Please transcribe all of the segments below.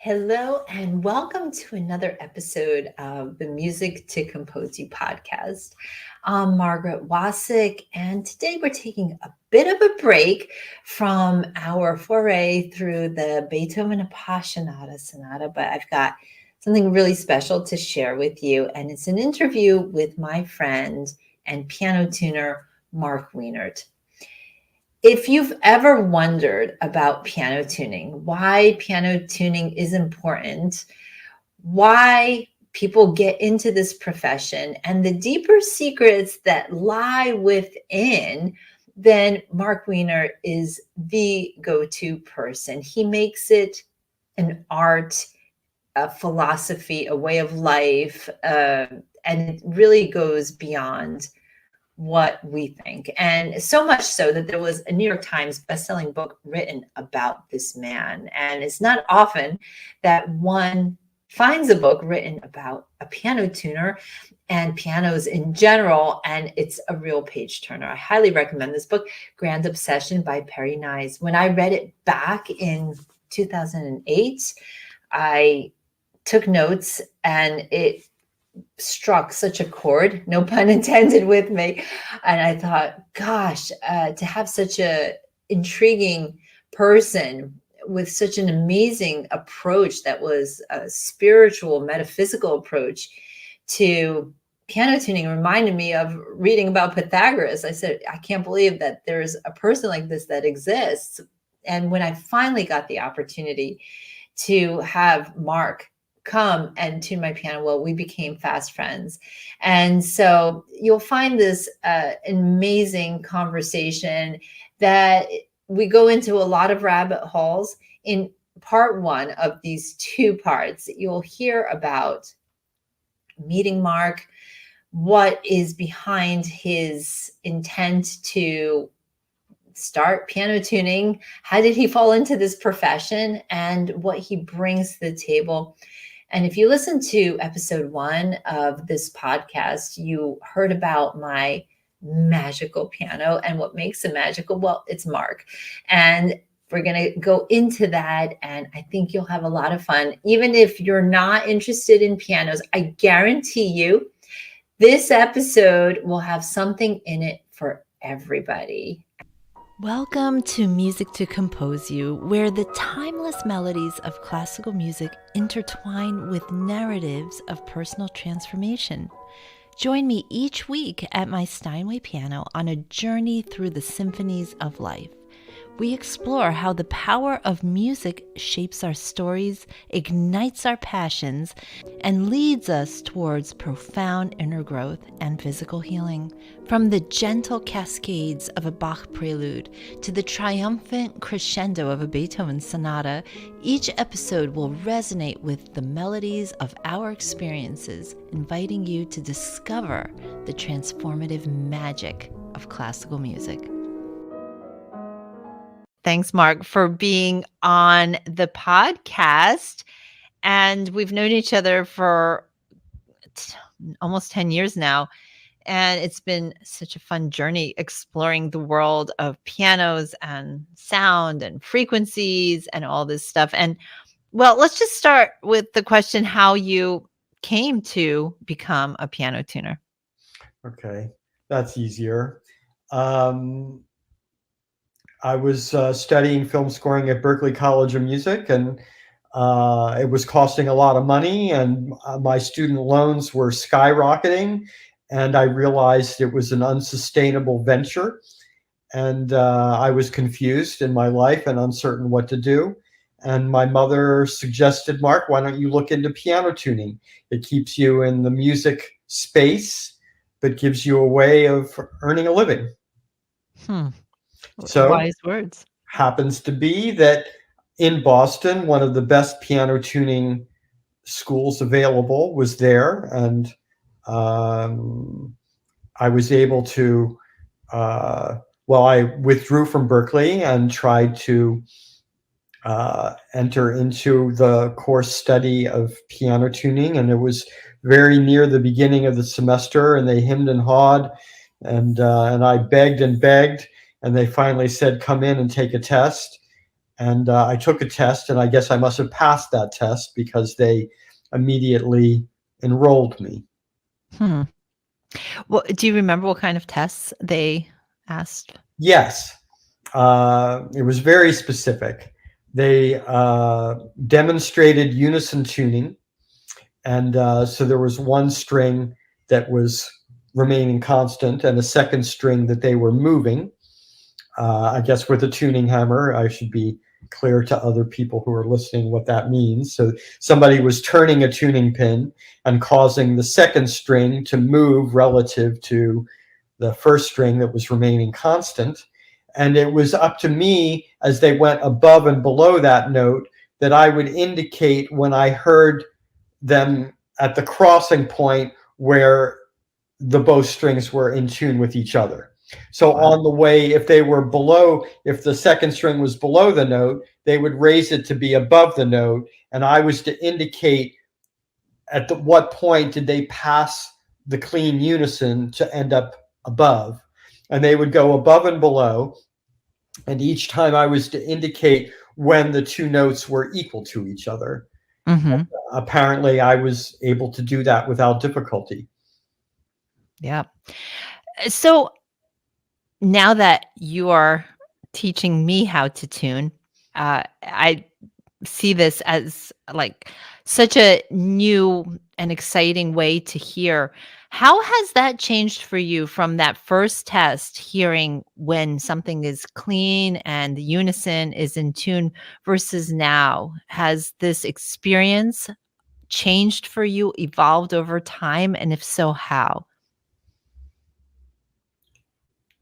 Hello, and welcome to another episode of the Music to Compose You podcast. I'm Margaret Wasick, and today we're taking a bit of a break from our foray through the Beethoven Appassionata Sonata, but I've got something really special to share with you, and it's an interview with my friend and piano tuner, Marc Wienert. If you've ever wondered about piano tuning, why piano tuning is important, why people get into this profession, and the deeper secrets that lie within, then Marc Wienert is the go-to person. He makes it an art, a philosophy, a way of life, and it really goes beyond what we think. And so much so that there was a New York Times bestselling book written about this man. And it's not often that one finds a book written about a piano tuner and pianos in general, and it's a real page turner. I highly recommend this book, Grand Obsession by Perry Nyes. When I read it back in 2008, I took notes, and it struck such a chord, no pun intended, with me. And I thought, gosh, to have such a intriguing person with such an amazing approach that was a spiritual, metaphysical approach to piano tuning reminded me of reading about Pythagoras. I said, I can't believe that there's a person like this that exists. And when I finally got the opportunity to have Marc come and tune my piano, well, we became fast friends. And so you'll find this amazing conversation that we go into a lot of rabbit holes. In part one of these two parts, you'll hear about meeting Marc, what is behind his intent to start piano tuning, how did he fall into this profession, and what he brings to the table. And if you listen to episode 1 of this podcast, you heard about my magical piano and what makes it magical. Well, it's Marc. And we're going to go into that. And I think you'll have a lot of fun. Even if you're not interested in pianos, I guarantee you this episode will have something in it for everybody. Welcome to Music to Compose You, where the timeless melodies of classical music intertwine with narratives of personal transformation. Join me each week at my Steinway piano on a journey through the symphonies of life. We explore how the power of music shapes our stories, ignites our passions, and leads us towards profound inner growth and physical healing. From the gentle cascades of a Bach prelude to the triumphant crescendo of a Beethoven sonata, each episode will resonate with the melodies of our experiences, inviting you to discover the transformative magic of classical music. Thanks, Marc, for being on the podcast. And we've known each other for almost 10 years now. And it's been such a fun journey exploring the world of pianos and sound and frequencies and all this stuff. And well, let's just start with the question how you came to become a piano tuner. Okay, that's easier. I was studying film scoring at Berklee College of Music, and it was costing a lot of money, and my student loans were skyrocketing, and I realized it was an unsustainable venture, and I was confused in my life and uncertain what to do. And my mother suggested, Marc, why don't you look into piano tuning? It keeps you in the music space, but gives you a way of earning a living. So wise words. Happens to be that in Boston, one of the best piano tuning schools available was there, and I was able to. I withdrew from Berklee and tried to enter into the course study of piano tuning, and it was very near the beginning of the semester, and they hemmed and hawed, and I begged and begged. And they finally said, come in and take a test. And I took a test, and I guess I must have passed that test because they immediately enrolled me. Hmm. Well, do you remember what kind of tests they asked? Yes, it was very specific. They demonstrated unison tuning, and so there was one string that was remaining constant and a second string that they were moving. I guess with a tuning hammer, I should be clear to other people who are listening what that means. So somebody was turning a tuning pin and causing the second string to move relative to the first string that was remaining constant. And it was up to me as they went above and below that note that I would indicate when I heard them at the crossing point where the bow strings were in tune with each other. So Wow. on the way, if they were below, if the second string was below the note, they would raise it to be above the note. And I was to indicate what point did they pass the clean unison to end up above. And they would go above and below. And each time I was to indicate when the two notes were equal to each other. Mm-hmm. Apparently, I was able to do that without difficulty. Yeah. So now that you are teaching me how to tune, I see this as like such a new and exciting way to hear. How has that changed for you from that first test, hearing when something is clean and the unison is in tune versus now? Has this experience changed for you, evolved over time? And if so, how?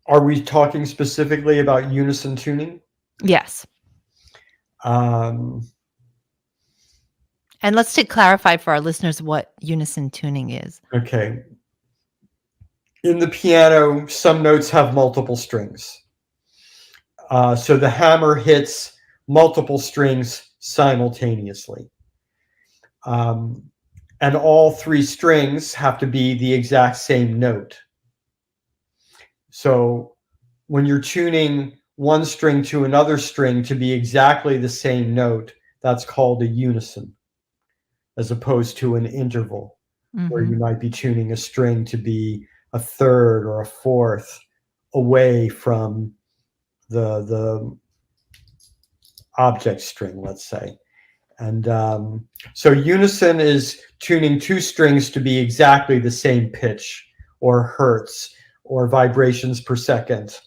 Are we talking specifically about unison tuning? Yes. Um, And let's clarify for our listeners what unison tuning is. okay. In the piano, some notes have multiple strings. So the hammer hits multiple strings simultaneously. And all three strings have to be the exact same note. So when you're tuning one string to another string to be exactly the same note, that's called a unison, as opposed to an interval, where Mm-hmm. you might be tuning a string to be a third or a fourth away from the object string, let's say. And so unison is tuning two strings to be exactly the same pitch or hertz or vibrations per second,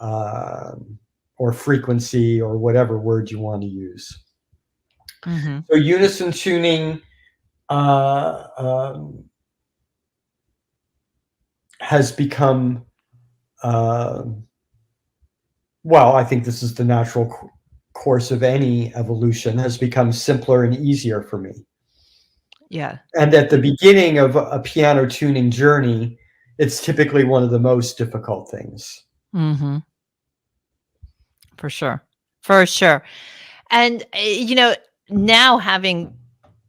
or frequency, or whatever word you want to use. Mm-hmm. So unison tuning has become, well, I think this is the natural course of any evolution, has become simpler and easier for me. Yeah. And at the beginning of a piano tuning journey, it's typically one of the most difficult things. Mm-hmm. For sure. For sure. And, now having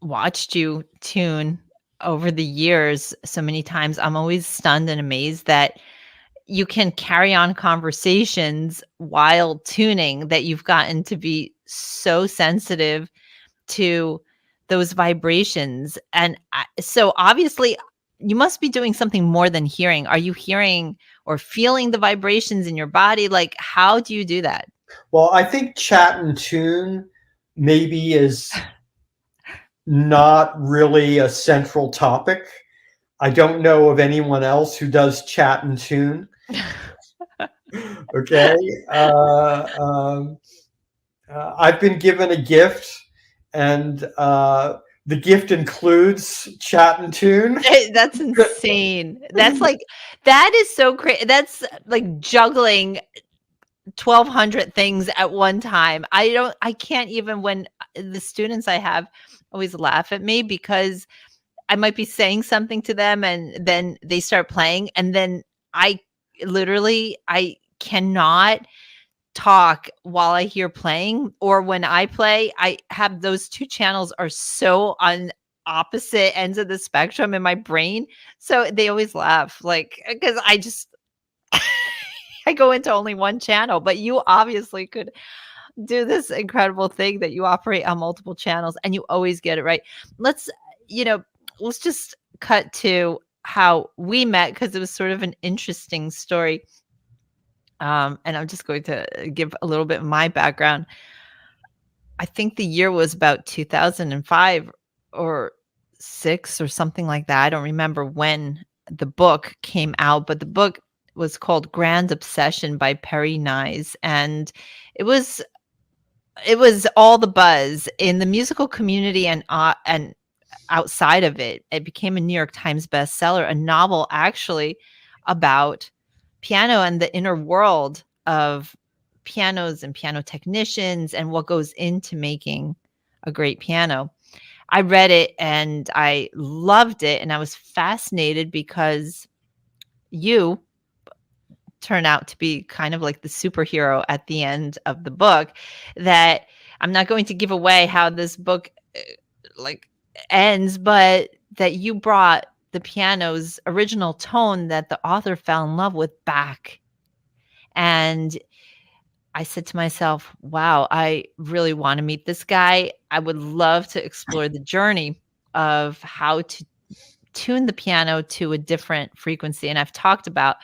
watched you tune over the years so many times, I'm always stunned and amazed that you can carry on conversations while tuning, that you've gotten to be so sensitive to those vibrations. And so obviously, you must be doing something more than hearing. Are you hearing or feeling the vibrations in your body? Like, how do you do that? Well, I think chat and tune maybe is not really a central topic. I don't know of anyone else who does chat and tune. Okay. I've been given a gift, and the gift includes chat and tune. That's insane. That is so crazy. That's like juggling 1,200 things at one time. I can't even, when the students I have always laugh at me because I might be saying something to them and then they start playing, and then I I cannot talk while I hear playing, or when I play, I have those 2 channels are so on opposite ends of the spectrum in my brain. So they always laugh, like, because I go into only one channel, but you obviously could do this incredible thing that you operate on multiple channels and you always get it right. Let's, you know, let's just cut to how we met because it was sort of an interesting story. And I'm just going to give a little bit of my background. I think the year was about 2005 or 6 or something like that. I don't remember when the book came out, but the book was called Grand Obsession by Perry Nyes, and it was all the buzz in the musical community and outside of it. It became a New York Times bestseller, a novel actually about piano and the inner world of pianos and piano technicians and what goes into making a great piano. I read it and I loved it, and I was fascinated because you turn out to be kind of like the superhero at the end of the book. That I'm not going to give away how this book like ends, but that you brought the piano's original tone that the author fell in love with back. And I said to myself, wow, I really want to meet this guy. I would love to explore the journey of how to tune the piano to a different frequency. And I've talked about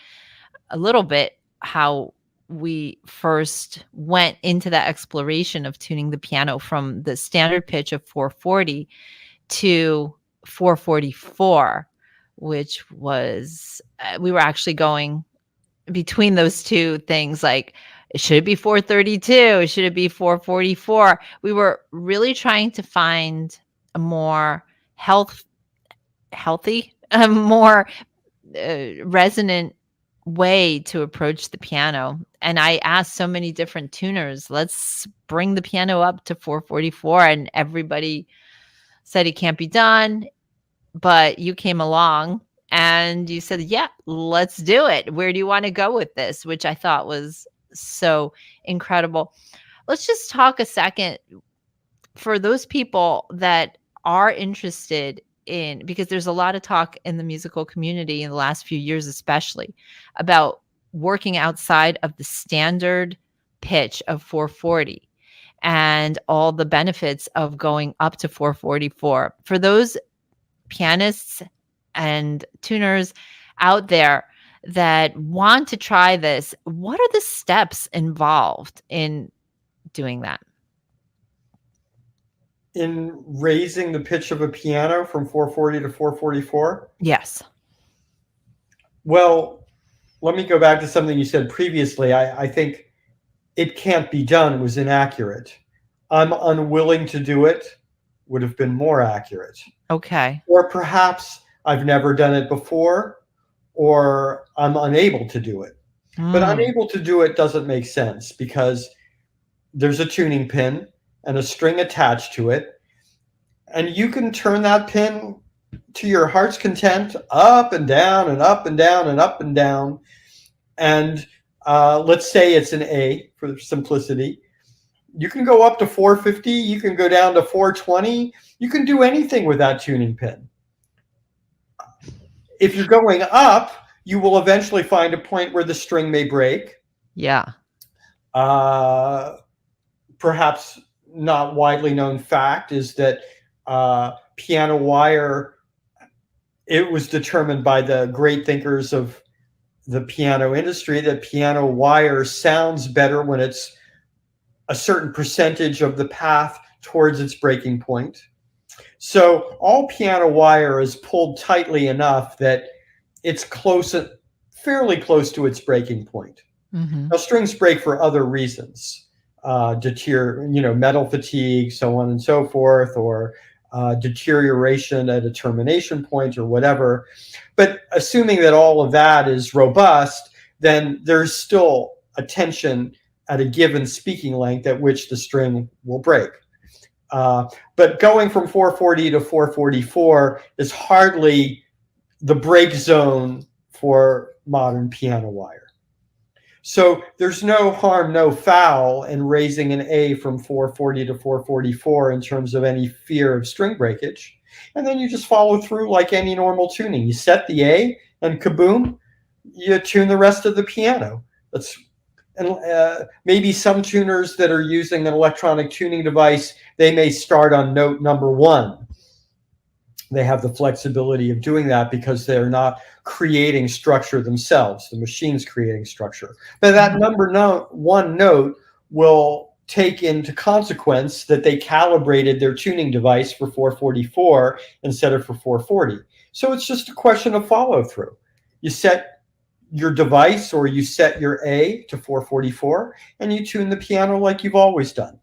a little bit how we first went into that exploration of tuning the piano from the standard pitch of 440 to 444, which was, we were actually going between those two things, like, should it be 432? Should it be 444? We were really trying to find a more healthy, a more resonant way to approach the piano. And I asked so many different tuners, let's bring the piano up to 444. And everybody said it can't be done. But you came along and you said, yeah, let's do it. Where do you want to go with this? Which I thought was so incredible. Let's just talk a second for those people that are interested in, because there's a lot of talk in the musical community in the last few years, especially about working outside of the standard pitch of 440 and all the benefits of going up to 444. For those pianists and tuners out there that want to try this, what are the steps involved in doing that? In raising the pitch of a piano from 440 to 444? Yes. Well, let me go back to something you said previously. I think it can't be done was inaccurate. I'm unwilling to do it would have been more accurate. Okay. Or perhaps I've never done it before, or I'm unable to do it. But unable to do it doesn't make sense because there's a tuning pin and a string attached to it. And you can turn that pin to your heart's content, up and down and up and down and up and down. And let's say it's an A for simplicity. You can go up to 450. You can go down to 420. You can do anything with that tuning pin. If you're going up, you will eventually find a point where the string may break. Yeah. Perhaps not widely known fact is that piano wire, it was determined by the great thinkers of the piano industry that piano wire sounds better when it's a certain percentage of the path towards its breaking point. So all piano wire is pulled tightly enough that it's fairly close to its breaking point. Mm-hmm. Now, strings break for other reasons, metal fatigue, so on and so forth, or deterioration at a termination point or whatever. But assuming that all of that is robust, then there's still a tension at a given speaking length at which the string will break. But going from 440 to 444 is hardly the break zone for modern piano wire. So there's no harm, no foul in raising an A from 440 to 444 in terms of any fear of string breakage. And then you just follow through like any normal tuning. You set the A and kaboom, you tune the rest of the piano. and maybe some tuners that are using an electronic tuning device, they may start on note number one. They have the flexibility of doing that because they're not creating structure themselves. The machine's creating structure. But that one note will take into consequence that they calibrated their tuning device for 444 instead of for 440. So it's just a question of follow through. You set your device or you set your A to 444 and you tune the piano like you've always done.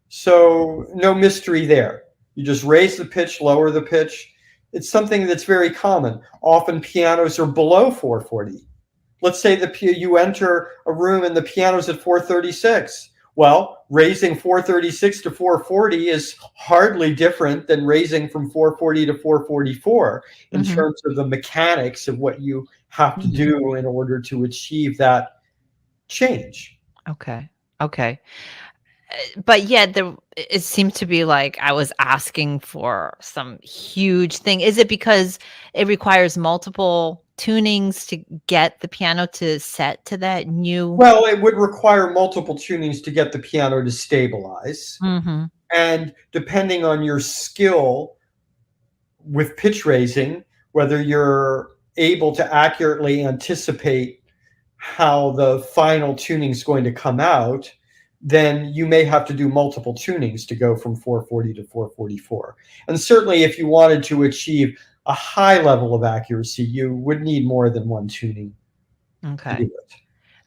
So no mystery there. You just raise the pitch, lower the pitch. It's something that's very common. Often pianos are below 440. Let's say you enter a room and the piano's at 436. Well, raising 436 to 440 is hardly different than raising from 440 to 444 in terms of the mechanics of what you have to do in order to achieve that change. Okay. But yet it seemed to be like I was asking for some huge thing. Is it because it requires multiple tunings to get the piano to set to that new? Well, it would require multiple tunings to get the piano to stabilize. And depending on your skill with pitch raising, whether you're able to accurately anticipate how the final tuning is going to come out, then you may have to do multiple tunings to go from 440 to 444. And certainly if you wanted to achieve a high level of accuracy, you would need more than one tuning to do it.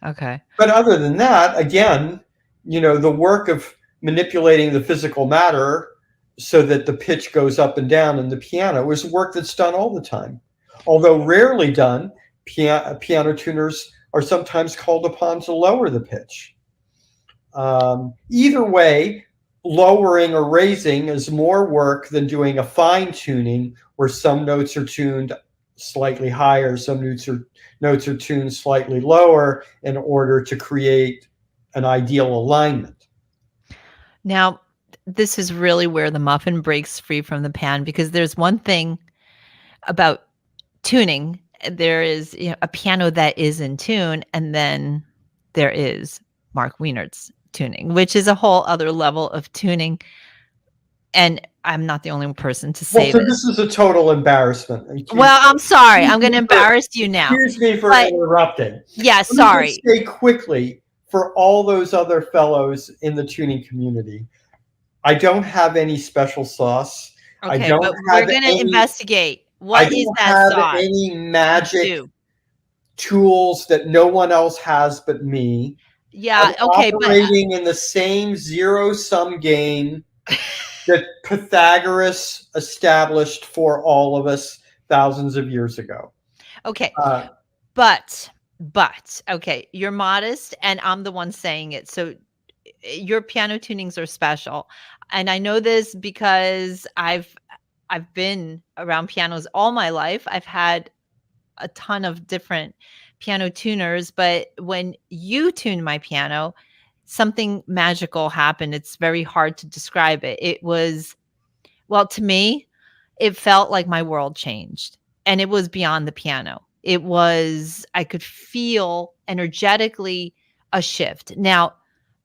Okay. But other than that, again, the work of manipulating the physical matter so that the pitch goes up and down in the piano is work that's done all the time. Although rarely done, piano tuners are sometimes called upon to lower the pitch. Either way, lowering or raising is more work than doing a fine tuning where some notes are tuned slightly higher, some notes are tuned slightly lower in order to create an ideal alignment. Now, this is really where the muffin breaks free from the pan, because there's one thing about tuning. There is a piano that is in tune, and then there is Marc Wienert's tuning, which is a whole other level of tuning. And I'm not the only person to say this is a total embarrassment. Well, I'm sorry. I'm going to embarrass you now. Excuse me for interrupting. Yeah, sorry. Let me just say quickly, for all those other fellows in the tuning community, I don't have any special sauce. Okay, but we're going to investigate. What is that sauce? I don't have any magic tools that no one else has but me. Yeah, okay, operating in the same zero-sum game that Pythagoras established for all of us thousands of years ago. Okay, but okay, you're modest, and I'm the one saying it. So your piano tunings are special, and I know this because I've been around pianos all my life. I've had a ton of different piano tuners, but when you tuned my piano, something magical happened. It's very hard to describe it. It was, well, to me, it felt like my world changed, and it was beyond the piano. It was, I could feel energetically a shift. Now,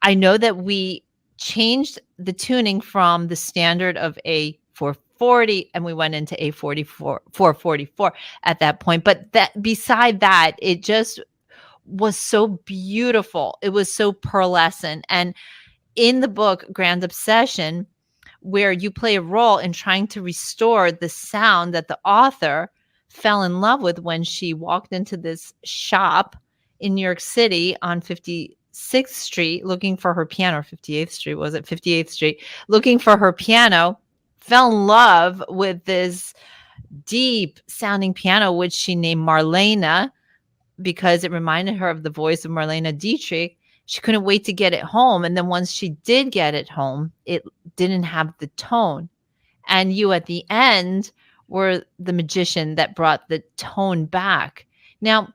I know that we changed the tuning from the standard of a 440 and we went into a 444 at that point. But that beside that, it just was so beautiful. It was so pearlescent. And in the book, Grand Obsession, where you play a role in trying to restore the sound that the author fell in love with when she walked into this shop in New York City on 56th Street looking for her piano, or 58th Street, was it 58th Street, looking for her piano, fell in love with this deep sounding piano, which she named Marlena because it reminded her of the voice of Marlene Dietrich. She couldn't wait to get it home. And then once she did get it home, it didn't have the tone. And you at the end were the magician that brought the tone back. Now,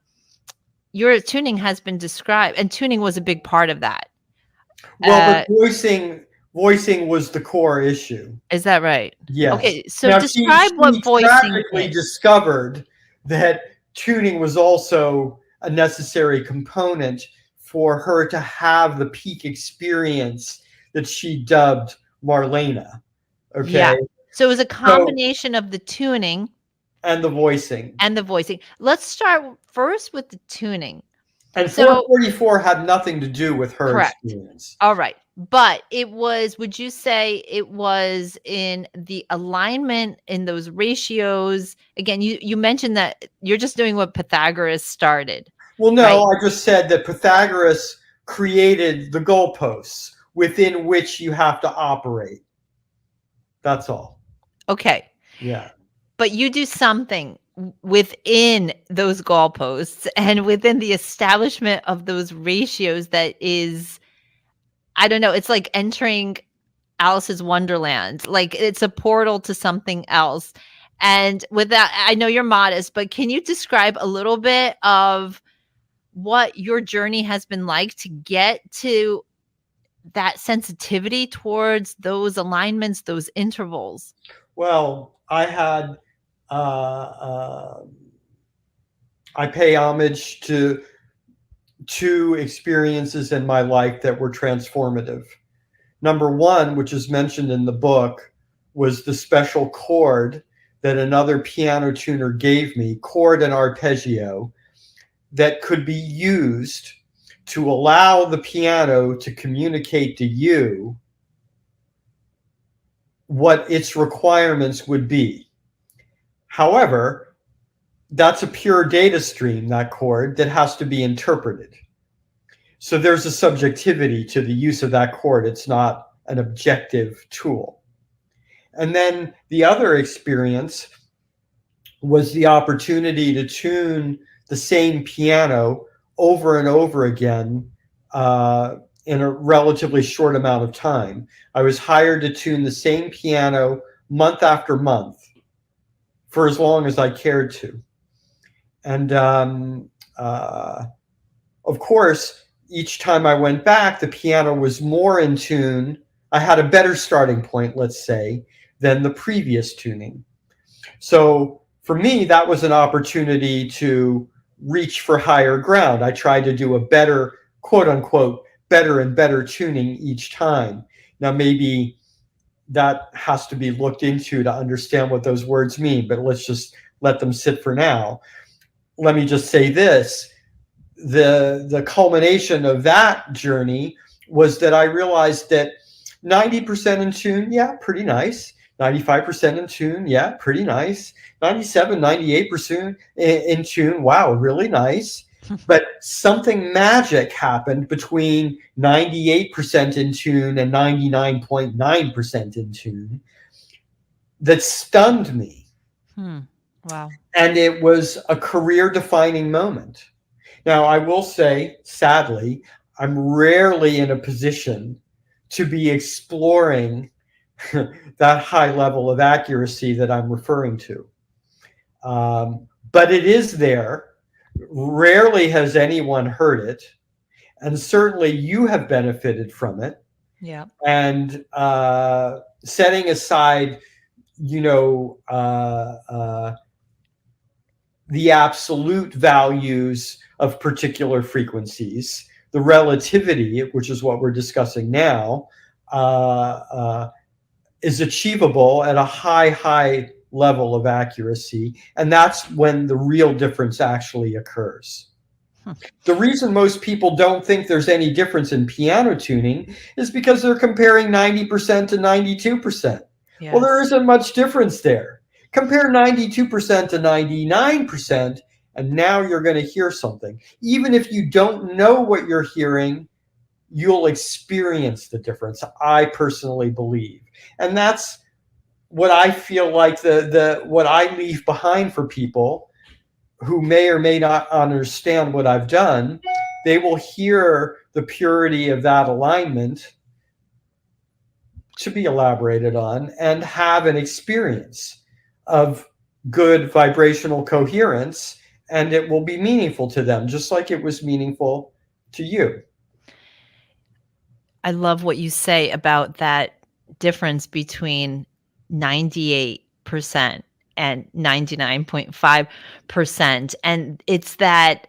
your tuning has been described, and tuning was a big part of that. Well, the voicing was the core issue. Is that right? Yes. Okay, so now describe what voicing is. Discovered that tuning was also a necessary component for her to have the peak experience that she dubbed Marlena. Okay. Yeah. So it was a So, combination of the tuning and the voicing. and the voicing. Let's start first with the tuning. And So 444 had nothing to do with her correct. experience. All right. But it was, would you say it was in the alignment in those ratios? Again, you mentioned that you're just doing what Pythagoras started. Well, no, right? I just said that Pythagoras created the goalposts within which you have to operate. That's all. Okay. Yeah. But you do something within those goalposts and within the establishment of those ratios that is, I don't know, it's like entering Alice's Wonderland. Like it's a portal to something else. And with that, I know you're modest, but can you describe a little bit of what your journey has been like to get to that sensitivity towards those alignments, those intervals? Well, I pay homage to two experiences in my life that were transformative. Number one, which is mentioned in the book, was the special chord that another piano tuner gave me, chord and arpeggio, that could be used to allow the piano to communicate to you what its requirements would be. However, that's a pure data stream, that chord, that has to be interpreted. So there's a subjectivity to the use of that chord. It's not an objective tool. And then the other experience was the opportunity to tune the same piano over and over again in a relatively short amount of time. I was hired to tune the same piano month after month for as long as I cared to. And of course, each time I went back, the piano was more in tune. I had a better starting point, let's say, than the previous tuning. So for me, that was an opportunity to reach for higher ground. I tried to do a better, quote unquote, better and better tuning each time. Now, maybe that has to be looked into to understand what those words mean, but let's just let them sit for now. Let me just say this. The culmination of that journey was that I realized that 90% in tune, yeah, pretty nice. 95% in tune, yeah, pretty nice. 97, 98% in tune, wow, really nice. But something magic happened between 98% in tune and 99.9% in tune that stunned me. Wow. And it was a career-defining moment. Now, I will say, sadly, I'm rarely in a position to be exploring that high level of accuracy that I'm referring to. But it is there. Rarely has anyone heard it. And certainly you have benefited from it. Yeah. And setting aside, the absolute values of particular frequencies, the relativity, which is what we're discussing now, is achievable at a high level of accuracy. And that's when the real difference actually occurs. The reason most people don't think there's any difference in piano tuning is because they're comparing 90% to 92%. Yes. Well, there isn't much difference there. Compare 92% to 99%, and now you're going to hear something. Even if you don't know what you're hearing, you'll experience the difference, I personally believe. And that's what I feel like what I leave behind for people who may or may not understand what I've done. They will hear the purity of that alignment, to be elaborated on, and have an experience of good vibrational coherence, and it will be meaningful to them, just like it was meaningful to you. I love what you say about that difference between 98% and 99.5%. And it's that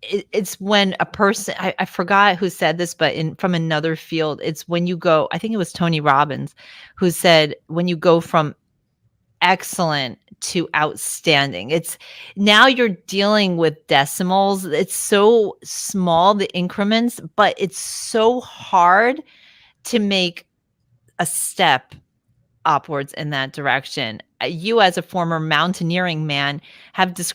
it's when a person, I forgot who said this, but from another field, it's when you go, I think it was Tony Robbins who said, when you go from excellent to outstanding, it's now you're dealing with decimals. It's so small, the increments, but it's so hard to make a step upwards in that direction. You, as a former mountaineering man, have described